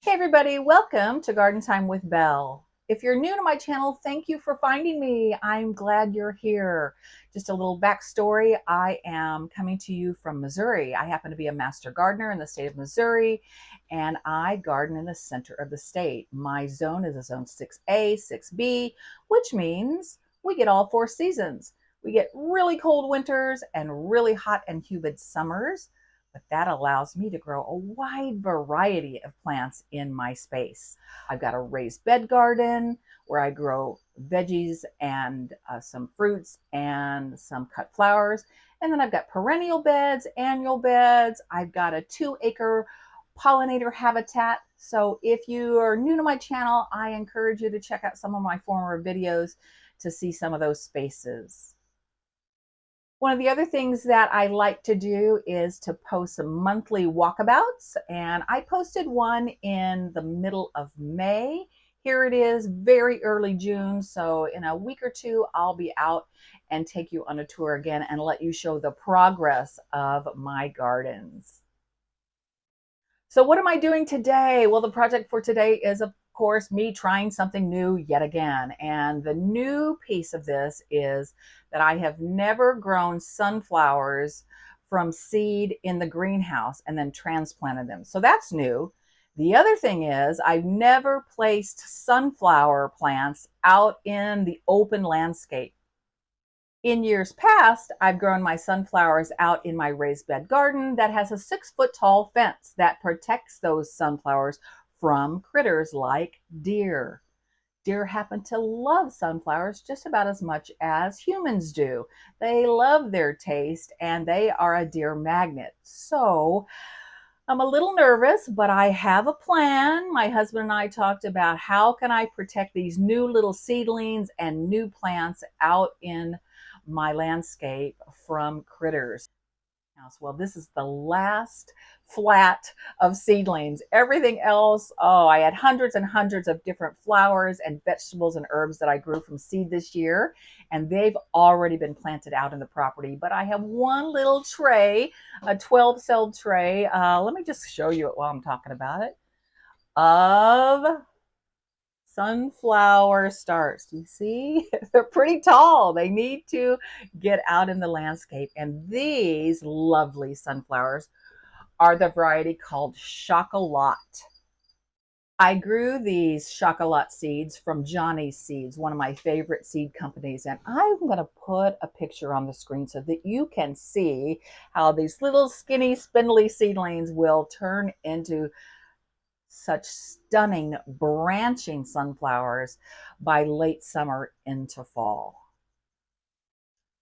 Hey everybody, welcome to Garden Time with Belle. If you're new to my channel, thank you for finding me. I'm glad you're here. Just a little backstory. I am coming to you from Missouri. I happen to be a master gardener in the state of Missouri, and I garden in the center of the state. My zone is a zone 6A, 6B, which means we get all four seasons. We get really cold winters and really hot and humid summers, but that allows me to grow a wide variety of plants in my space. I've got a raised bed garden where I grow veggies and some fruits and some cut flowers. And then I've got perennial beds, annual beds. I've got a 2-acre pollinator habitat. So if you are new to my channel, I encourage you to check out some of my former videos to see some of those spaces. One of the other things that I like to do is to post some monthly walkabouts, and I posted one in the middle of May. Here it is, very early June, so in a week or two, I'll be out and take you on a tour again and let you show the progress of my gardens. So what am I doing today? Well, the project for today is, of course, me trying something new yet again. And the new piece of this is that I have never grown sunflowers from seed in the greenhouse and then transplanted them. So that's new. The other thing is I've never placed sunflower plants out in the open landscape. In years past, I've grown my sunflowers out in my raised bed garden that has a 6-foot tall fence that protects those sunflowers from critters like deer. Deer happen to love sunflowers just about as much as humans do. They love their taste and they are a deer magnet. So I'm a little nervous, but I have a plan. My husband and I talked about how can I protect these new little seedlings and new plants out in my landscape from critters. Well, this is the last flat of seedlings. Everything else, oh, I had hundreds and hundreds of different flowers and vegetables and herbs that I grew from seed this year, and they've already been planted out in the property. But I have one little tray, a 12-cell tray. Let me just show you it while I'm talking about it, of sunflower starts. Do you see? They're pretty tall. They need to get out in the landscape. And these lovely sunflowers are the variety called Shock O Lat. I grew these Shock O Lat seeds from Johnny's Seeds, one of my favorite seed companies. And I'm going to put a picture on the screen so that you can see how these little skinny, spindly seedlings will turn into such stunning branching sunflowers by late summer into fall.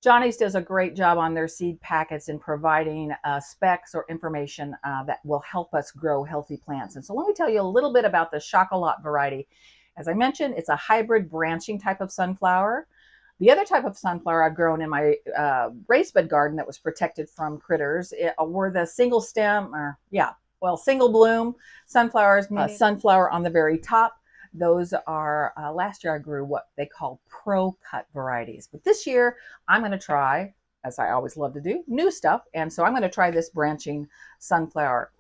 Johnny's does a great job on their seed packets in providing specs or information that will help us grow healthy plants. And so let me tell you a little bit about the Shock O Lat variety. As I mentioned, it's a hybrid branching type of sunflower. The other type of sunflower I've grown in my raised bed garden that was protected from critters were the single stem, single bloom sunflowers, sunflower on the very top. Those are, last year I grew what they call pro cut varieties. But this year I'm going to try, as I always love to do, new stuff. And so I'm going to try this branching sunflower.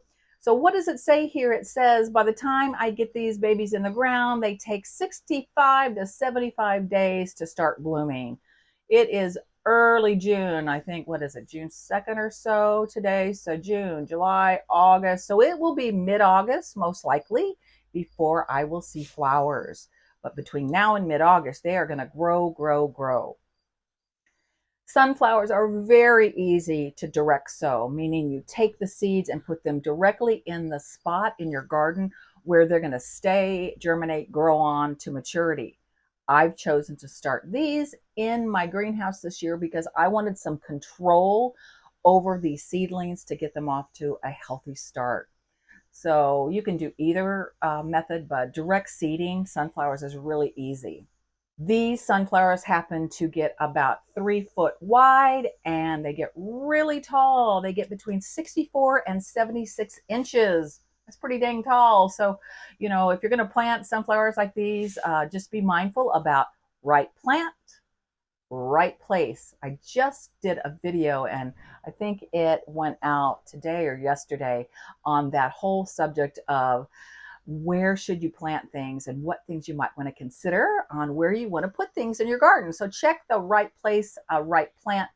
So what does it say here? It says by the time I get these babies in the ground, they take 65 to 75 days to start blooming. It is early June, I think, what is it, June 2nd or so today? So June, July, August. So it will be mid-August, most likely, before I will see flowers. But between now and mid-August, they are going to grow, grow, grow. Sunflowers are very easy to direct sow, meaning you take the seeds and put them directly in the spot in your garden where they're going to stay, germinate, grow on to maturity. I've chosen to start these in my greenhouse this year because I wanted some control over these seedlings to get them off to a healthy start. So you can do either method, but direct seeding sunflowers is really easy. These sunflowers happen to get about 3 foot wide and they get really tall. They get between 64 and 76 inches. That's pretty dang tall. So, you know, if you're going to plant sunflowers like these, just be mindful about right plant, right place. I just did a video and I think it went out today or yesterday on that whole subject of where should you plant things and what things you might want to consider on where you want to put things in your garden. So check the right place, right plant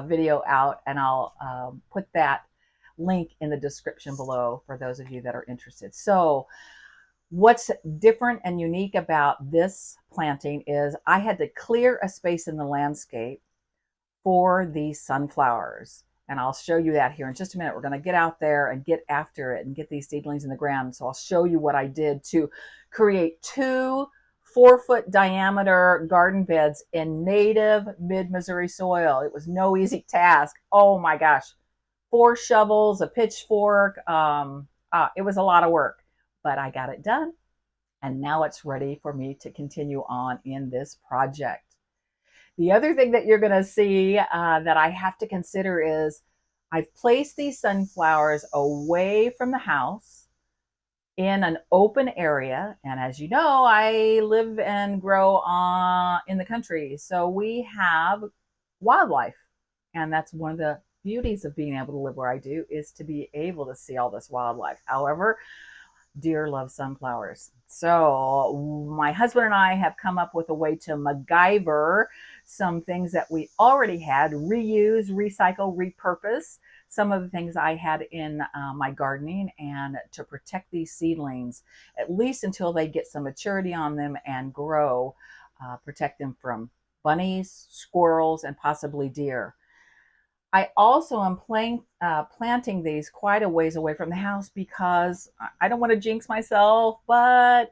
video out, and I'll put that link in the description below for those of you that are interested. So what's different and unique about this planting is I had to clear a space in the landscape for these sunflowers. And I'll show you that here in just a minute. We're going to get out there and get after it and get these seedlings in the ground. So I'll show you what I did to create 2 4-foot diameter garden beds in native mid-Missouri soil. It was no easy task. Oh my gosh. 4 shovels, a pitchfork. It was a lot of work, but I got it done. And now it's ready for me to continue on in this project. The other thing that you're going to see that I have to consider is I've placed these sunflowers away from the house in an open area. And as you know, I live and grow in the country. So we have wildlife. And that's one of the beauties of being able to live where I do, is to be able to see all this wildlife. However, deer love sunflowers. So my husband and I have come up with a way to MacGyver some things that we already had, reuse, recycle, repurpose some of the things I had in my gardening, and to protect these seedlings, at least until they get some maturity on them and grow, protect them from bunnies, squirrels, and possibly deer. I also am planting these quite a ways away from the house because I don't want to jinx myself, but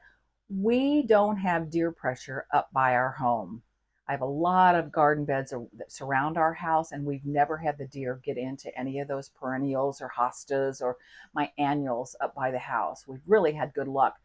we don't have deer pressure up by our home. I have a lot of garden beds that surround our house, and we've never had the deer get into any of those perennials or hostas or my annuals up by the house. We've really had good luck.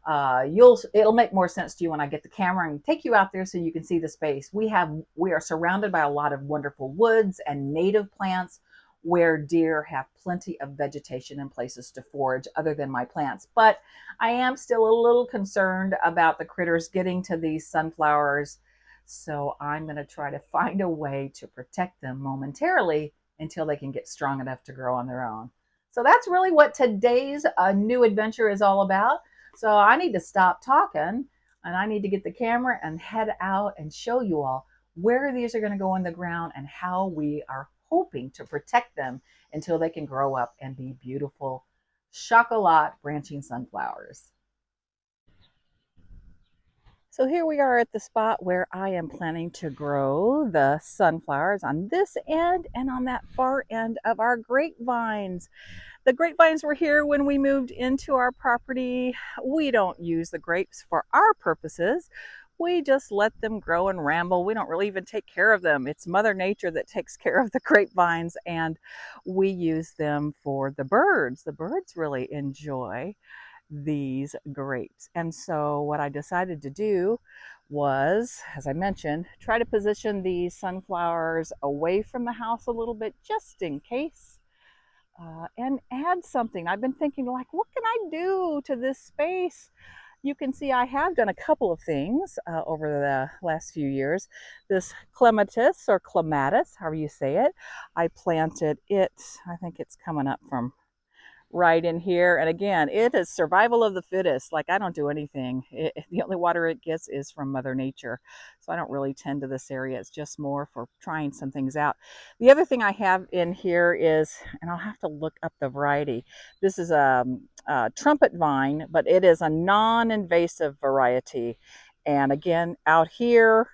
It'll make more sense to you when I get the camera and take you out there so you can see the space. We are surrounded by a lot of wonderful woods and native plants where deer have plenty of vegetation and places to forage other than my plants. But I am still a little concerned about the critters getting to these sunflowers. So I'm going to try to find a way to protect them momentarily until they can get strong enough to grow on their own. So that's really what today's new adventure is all about. So I need to stop talking, and I need to get the camera and head out and show you all where these are going to go in the ground and how we are hoping to protect them until they can grow up and be beautiful Shock O Lat branching sunflowers. So here we are at the spot where I am planning to grow the sunflowers on this end and on that far end of our grapevines. The grapevines were here when we moved into our property. We don't use the grapes for our purposes. We just let them grow and ramble. We don't really even take care of them. It's Mother Nature that takes care of the grapevines, and we use them for the birds. The birds really enjoy these grapes. And so what I decided to do was, as I mentioned, try to position these sunflowers away from the house a little bit just in case. And add something. I've been thinking, like, what can I do to this space? You can see I have done a couple of things over the last few years. This clematis, or clematis, however you say it, I planted it, I think it's coming up from right in here. And again, it is survival of the fittest. Like, I don't do anything. The only water it gets is from Mother Nature. So I don't really tend to this area. It's just more for trying some things out. The other thing I have in here is, and I'll have to look up the variety. This is a trumpet vine, but it is a non-invasive variety. And again, out here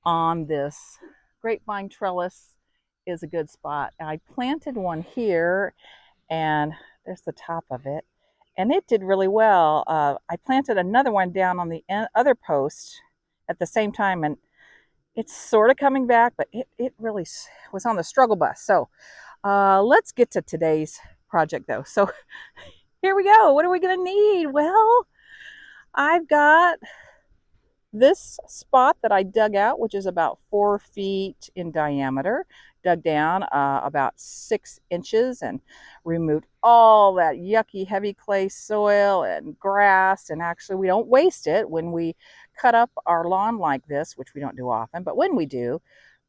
on this grapevine trellis is a good spot. I planted one here, and there's the top of it, and it did really well. I planted another one down on the other post at the same time, and it's sort of coming back, but it really was on the struggle bus. So let's get to today's project though. So here we go. What are we gonna need? Well, I've got this spot that I dug out, which is about 4 feet in diameter, dug down about 6 inches and removed all that yucky heavy clay soil and grass. And actually, we don't waste it when we cut up our lawn like this, which we don't do often, but when we do,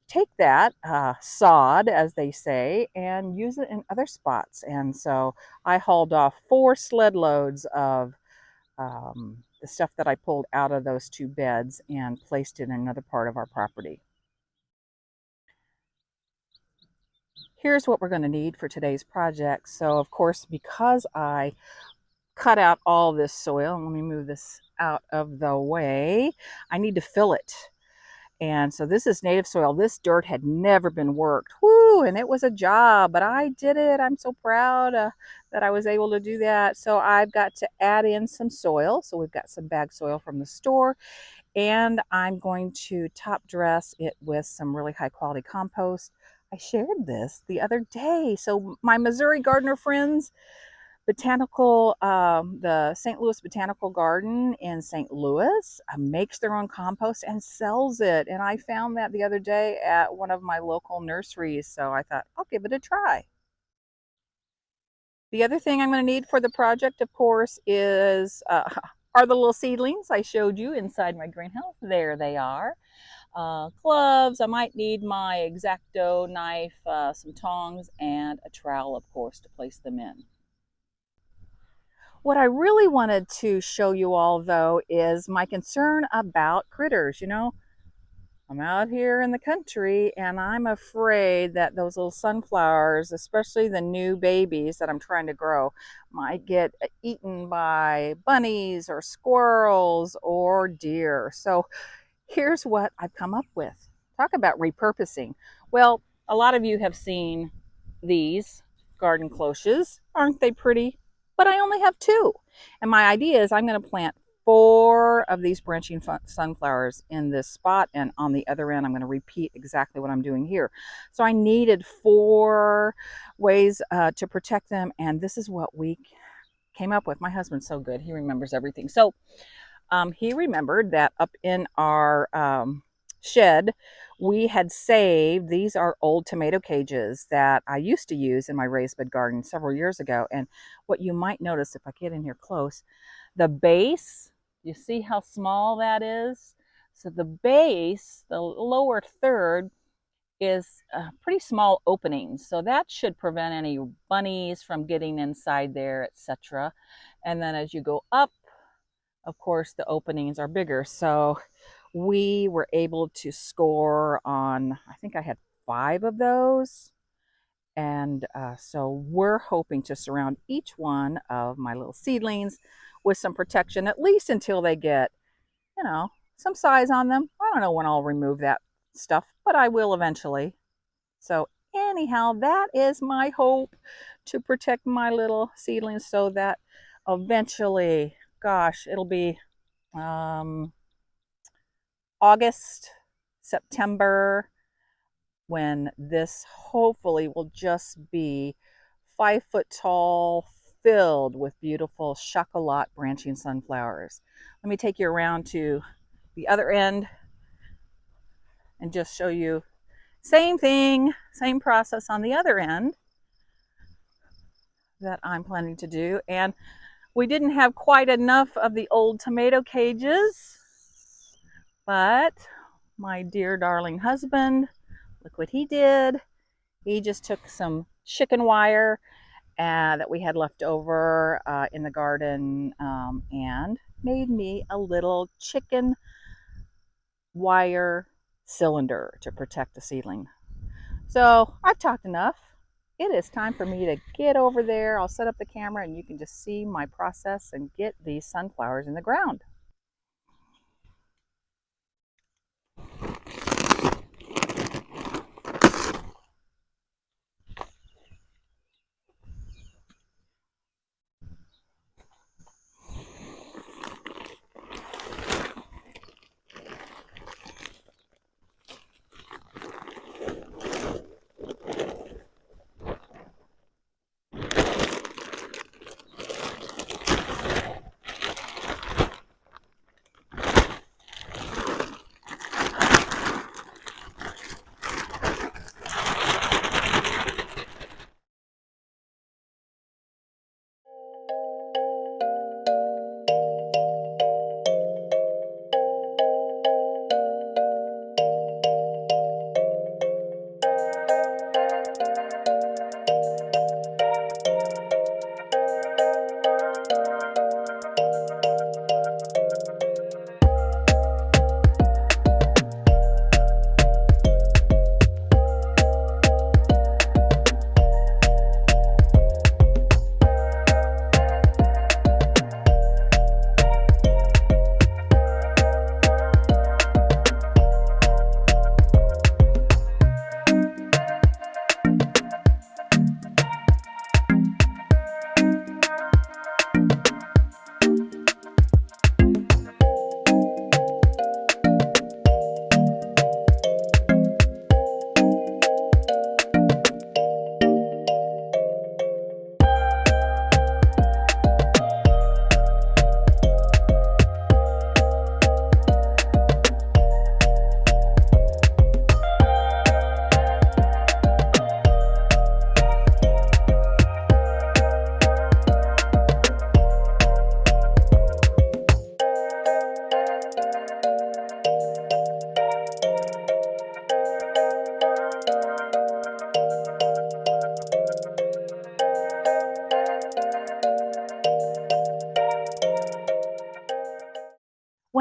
take that sod, as they say, and use it in other spots. And so I hauled off 4 sled loads of the stuff that I pulled out of those 2 beds and placed it in another part of our property. Here's what we're going to need for today's project. So of course, because I cut out all this soil, let me move this out of the way, I need to fill it. And so this is native soil. This dirt had never been worked. Whoo, and it was a job, but I did it. I'm so proud that I was able to do that. So I've got to add in some soil. So we've got some bag soil from the store, and I'm going to top dress it with some really high quality compost. I shared this the other day. So my Missouri gardener friends, the St. Louis Botanical Garden in St. Louis makes their own compost and sells it. And I found that the other day at one of my local nurseries. So I thought, I'll give it a try. The other thing I'm going to need for the project, of course, is are the little seedlings I showed you inside my greenhouse. There they are. Gloves. I might need my X-Acto knife, some tongs, and a trowel, of course, to place them in. What I really wanted to show you all, though, is my concern about critters. You know, I'm out here in the country and I'm afraid that those little sunflowers, especially the new babies that I'm trying to grow, might get eaten by bunnies or squirrels or deer. So here's what I've come up with. Talk about repurposing. Well, a lot of you have seen these garden cloches. Aren't they pretty? But I only have 2. And my idea is I'm going to plant 4 of these branching sunflowers in this spot. And on the other end, I'm going to repeat exactly what I'm doing here. So I needed 4 ways to protect them. And this is what we came up with. My husband's so good. He remembers everything. So he remembered that up in our shed, we had saved, these are old tomato cages that I used to use in my raised bed garden several years ago. And what you might notice if I get in here close, the base, you see how small that is? So the base, the lower third, is pretty small openings. So that should prevent any bunnies from getting inside there, etc. And then as you go up, of course, the openings are bigger. So we were able to score on, I think I had 5 of those. And so we're hoping to surround each one of my little seedlings with some protection, at least until they get, you know, some size on them. I don't know when I'll remove that stuff, but I will eventually. So anyhow, that is my hope, to protect my little seedlings so that eventually, gosh, it'll be August, September, when this hopefully will just be 5 foot tall, filled with beautiful Shock O Lat branching sunflowers. Let me take you around to the other end and just show you same thing, same process on the other end that I'm planning to do. And we didn't have quite enough of the old tomato cages, but my dear darling husband, look what he did. He just took some chicken wire that we had left over in the garden and made me a little chicken wire cylinder to protect the seedling. So I've talked enough. It is time for me to get over there. I'll set up the camera and you can just see my process and get these sunflowers in the ground.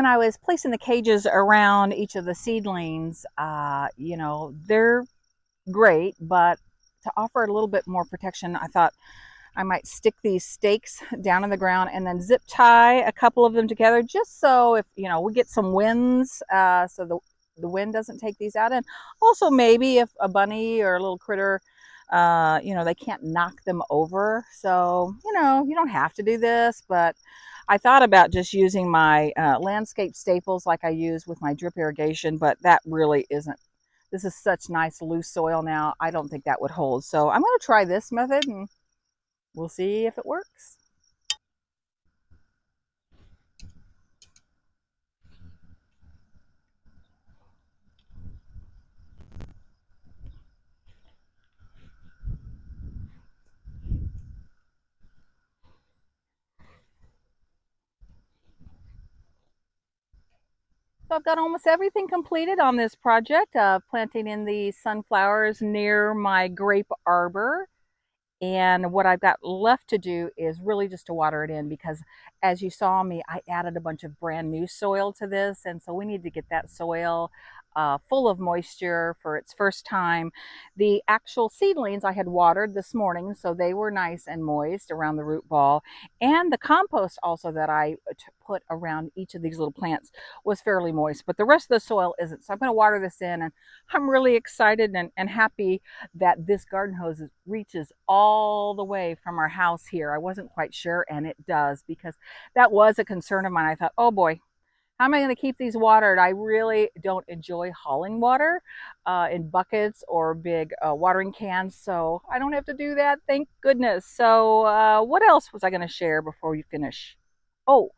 when I was placing the cages around each of the seedlings, they're great, but to offer it a little bit more protection, I thought I might stick these stakes down in the ground and then zip tie a couple of them together, just so if, we get some winds, so the wind doesn't take these out. And also maybe if a bunny or a little critter, they can't knock them over. So, you don't have to do this, but I thought about just using my landscape staples like I use with my drip irrigation, but that really isn't. This is such nice loose soil now. I don't think that would hold. So I'm going to try this method and we'll see if it works. So I've got almost everything completed on this project of planting in the sunflowers near my grape arbor. And what I've got left to do is really just to water it in, because as you saw me, I added a bunch of brand new soil to this. And so we need to get that soil full of moisture for its first time. The actual seedlings I had watered this morning, so they were nice and moist around the root ball. And the compost also that I put around each of these little plants was fairly moist, but the rest of the soil isn't. So I'm going to water this in, and I'm really excited and happy that this garden hose reaches all the way from our house here. I wasn't quite sure, and it does, because that was a concern of mine. I thought, oh boy, how am I going to keep these watered? I really don't enjoy hauling water in buckets or big watering cans, so I don't have to do that, thank goodness. So what else was I going to share before we finish? Oh,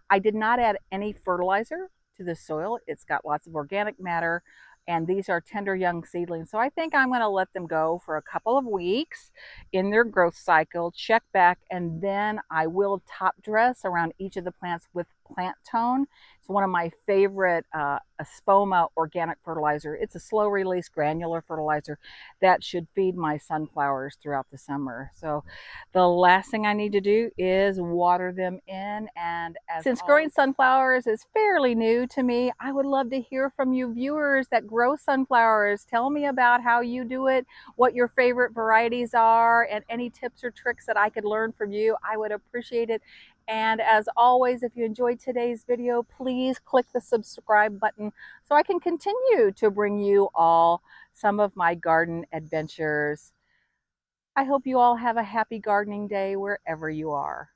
I did not add any fertilizer to this soil. It's got lots of organic matter, and these are tender young seedlings. So I think I'm going to let them go for a couple of weeks in their growth cycle, check back, and then I will top dress around each of the plants with Plant Tone. It's one of my favorite Espoma organic fertilizer. It's a slow release granular fertilizer that should feed my sunflowers throughout the summer. So the last thing I need to do is water them in. And since growing sunflowers is fairly new to me, I would love to hear from you viewers that grow sunflowers. Tell me about how you do it, what your favorite varieties are, and any tips or tricks that I could learn from you. I would appreciate it. And as always, if you enjoyed today's video, please click the subscribe button so I can continue to bring you all some of my garden adventures. I hope you all have a happy gardening day wherever you are.